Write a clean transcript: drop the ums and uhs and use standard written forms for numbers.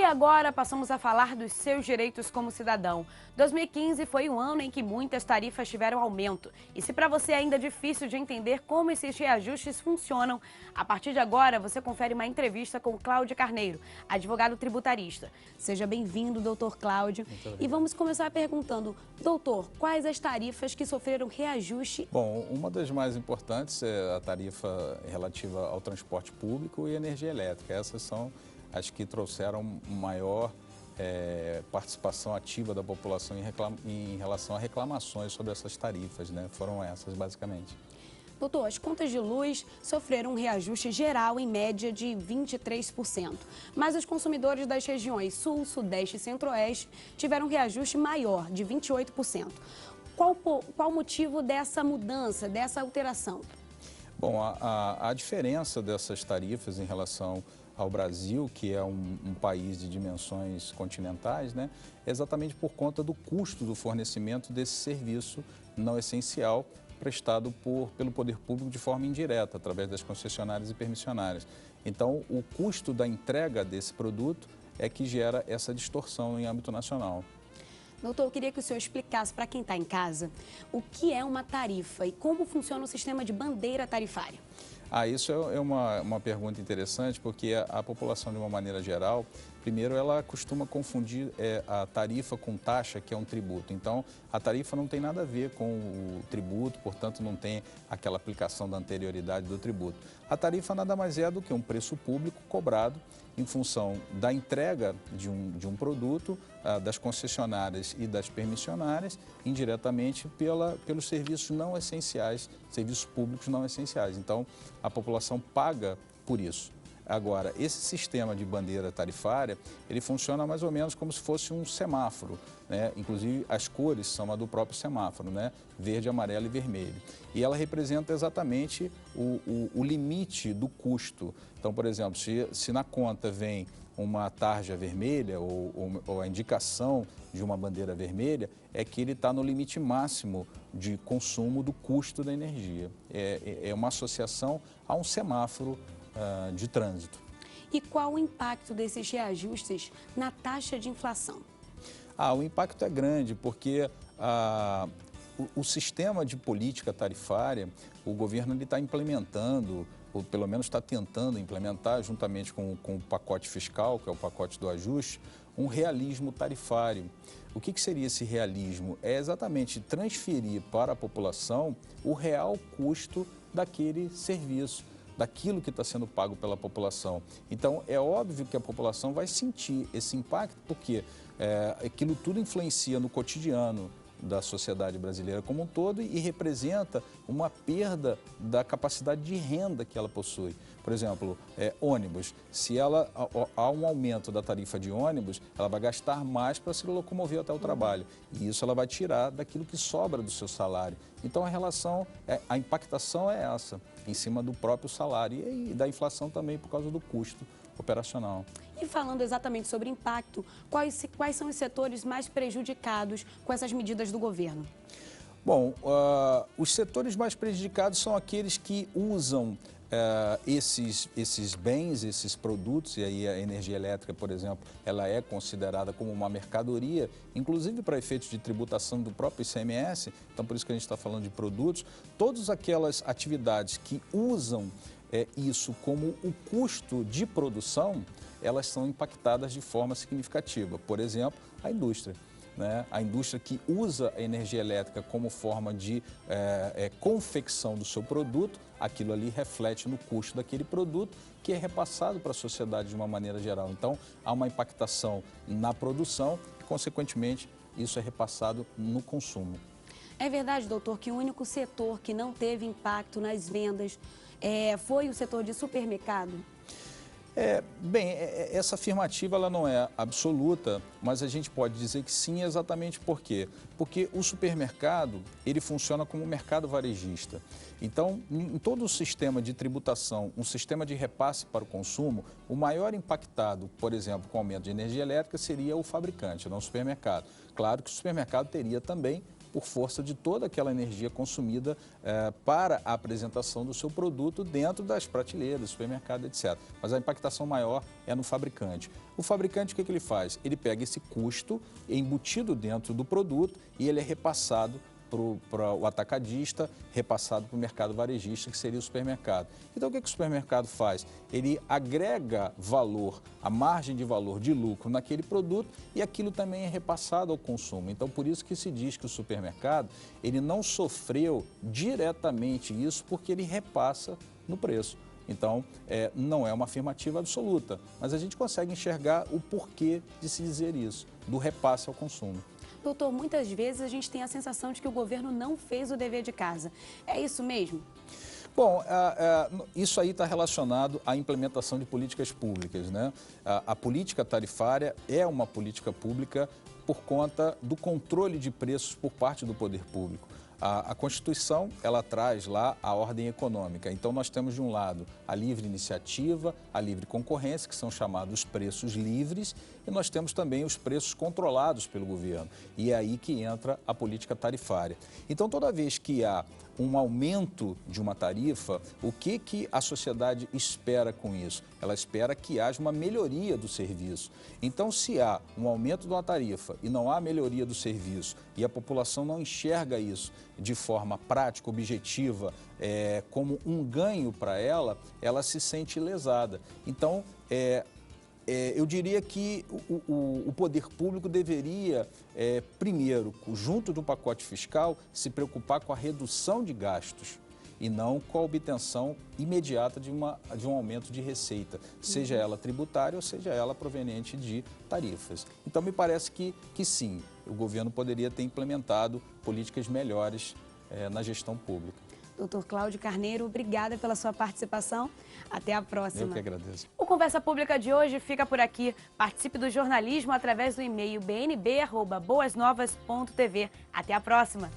E agora passamos a falar dos seus direitos como cidadão. 2015 foi um ano em que muitas tarifas tiveram aumento. E se para você ainda é difícil de entender como esses reajustes funcionam, a partir de agora você confere uma entrevista com Cláudio Carneiro, advogado tributarista. Seja bem-vindo, doutor Cláudio. E vamos começar perguntando, doutor, quais as tarifas que sofreram reajuste? Bom, uma das mais importantes é a tarifa relativa ao transporte público e energia elétrica. Essas são as que trouxeram maior participação ativa da população em relação a reclamações sobre essas tarifas, né? Foram essas, basicamente. Doutor, as contas de luz sofreram um reajuste geral em média de 23%. Mas os consumidores das regiões Sul, Sudeste e Centro-Oeste tiveram um reajuste maior, de 28%. Qual o motivo dessa mudança, dessa alteração? Bom, a diferença dessas tarifas em relação ao Brasil, que é um país de dimensões continentais, né, é exatamente por conta do custo do fornecimento desse serviço não essencial prestado pelo poder público de forma indireta, através das concessionárias e permissionárias. Então, o custo da entrega desse produto é que gera essa distorção em âmbito nacional. Doutor, eu queria que o senhor explicasse para quem está em casa o que é uma tarifa e como funciona o sistema de bandeira tarifária. Isso é uma pergunta interessante, porque a população, de uma maneira geral, primeiro, ela costuma confundir a tarifa com taxa, que é um tributo. Então, a tarifa não tem nada a ver com o tributo, portanto, não tem aquela aplicação da anterioridade do tributo. A tarifa nada mais é do que um preço público cobrado em função da entrega de um produto, das concessionárias e das permissionárias, indiretamente pelos serviços não essenciais, serviços públicos não essenciais. Então, a população paga por isso. Agora, esse sistema de bandeira tarifária, ele funciona mais ou menos como se fosse um semáforo, né? Inclusive, as cores são a do próprio semáforo, né? Verde, amarelo e vermelho. E ela representa exatamente o limite do custo. Então, por exemplo, se na conta vem uma tarja vermelha ou a indicação de uma bandeira vermelha, é que ele está no limite máximo de consumo do custo da energia. É uma associação a um semáforo de trânsito. E qual o impacto desses reajustes na taxa de inflação? O impacto é grande, porque o sistema de política tarifária, o governo está implementando, ou pelo menos está tentando implementar, juntamente com o pacote fiscal, que é o pacote do ajuste, um realismo tarifário. O que seria esse realismo? É exatamente transferir para a população o real custo daquele serviço, daquilo que está sendo pago pela população. Então, é óbvio que a população vai sentir esse impacto, porque aquilo tudo influencia no cotidiano da sociedade brasileira como um todo e representa uma perda da capacidade de renda que ela possui. Por exemplo, ônibus, se há um aumento da tarifa de ônibus, ela vai gastar mais para se locomover até o trabalho. E isso ela vai tirar daquilo que sobra do seu salário. Então, a impactação é essa, em cima do próprio salário e da inflação também por causa do custo operacional. E falando exatamente sobre impacto, quais são os setores mais prejudicados com essas medidas do governo? Bom, os setores mais prejudicados são aqueles que usam esses bens, esses produtos, e aí a energia elétrica, por exemplo, ela é considerada como uma mercadoria, inclusive para efeitos de tributação do próprio ICMS, então por isso que a gente está falando de produtos. Todas aquelas atividades que usam isso como o custo de produção, elas são impactadas de forma significativa. Por exemplo, a indústria. Né? A indústria que usa a energia elétrica como forma de confecção do seu produto, aquilo ali reflete no custo daquele produto que é repassado para a sociedade de uma maneira geral. Então, há uma impactação na produção e, consequentemente, isso é repassado no consumo. É verdade, doutor, que o único setor que não teve impacto nas vendas foi o setor de supermercado? Essa afirmativa ela não é absoluta, mas a gente pode dizer que sim, exatamente por quê? Porque o supermercado, ele funciona como um mercado varejista. Então, em todo o sistema de tributação, um sistema de repasse para o consumo, o maior impactado, por exemplo, com o aumento de energia elétrica, seria o fabricante, não o supermercado. Claro que o supermercado teria também por força de toda aquela energia consumida para a apresentação do seu produto dentro das prateleiras, supermercado, etc. Mas a impactação maior é no fabricante. O fabricante, o que ele faz? Ele pega esse custo embutido dentro do produto e ele é repassado para o atacadista, repassado para o mercado varejista, que seria o supermercado. Então, o que o supermercado faz? Ele agrega valor, a margem de valor de lucro naquele produto e aquilo também é repassado ao consumo. Então, por isso que se diz que o supermercado ele não sofreu diretamente isso, porque ele repassa no preço. Então, não é uma afirmativa absoluta, mas a gente consegue enxergar o porquê de se dizer isso, do repasse ao consumo. Doutor, muitas vezes a gente tem a sensação de que o governo não fez o dever de casa. É isso mesmo? Bom, isso aí está relacionado à implementação de políticas públicas, né? A política tarifária é uma política pública por conta do controle de preços por parte do poder público. A Constituição, ela traz lá a ordem econômica. Então, nós temos, de um lado, a livre iniciativa, a livre concorrência, que são chamados preços livres, e nós temos também os preços controlados pelo governo. E é aí que entra a política tarifária. Então, toda vez que há um aumento de uma tarifa, o que a sociedade espera com isso? Ela espera que haja uma melhoria do serviço. Então, se há um aumento de uma tarifa e não há melhoria do serviço e a população não enxerga isso de forma prática, objetiva, como um ganho para ela, ela se sente lesada. Então, eu diria que o poder público deveria, primeiro, junto do pacote fiscal, se preocupar com a redução de gastos e não com a obtenção imediata de um aumento de receita, seja ela tributária ou seja ela proveniente de tarifas. Então, me parece que sim, o governo poderia ter implementado políticas melhores na gestão pública. Doutor Cláudio Carneiro, obrigada pela sua participação. Até a próxima. Eu que agradeço. O Conversa Pública de hoje fica por aqui. Participe do jornalismo através do e-mail bnb@boasnovas.tv. Até a próxima.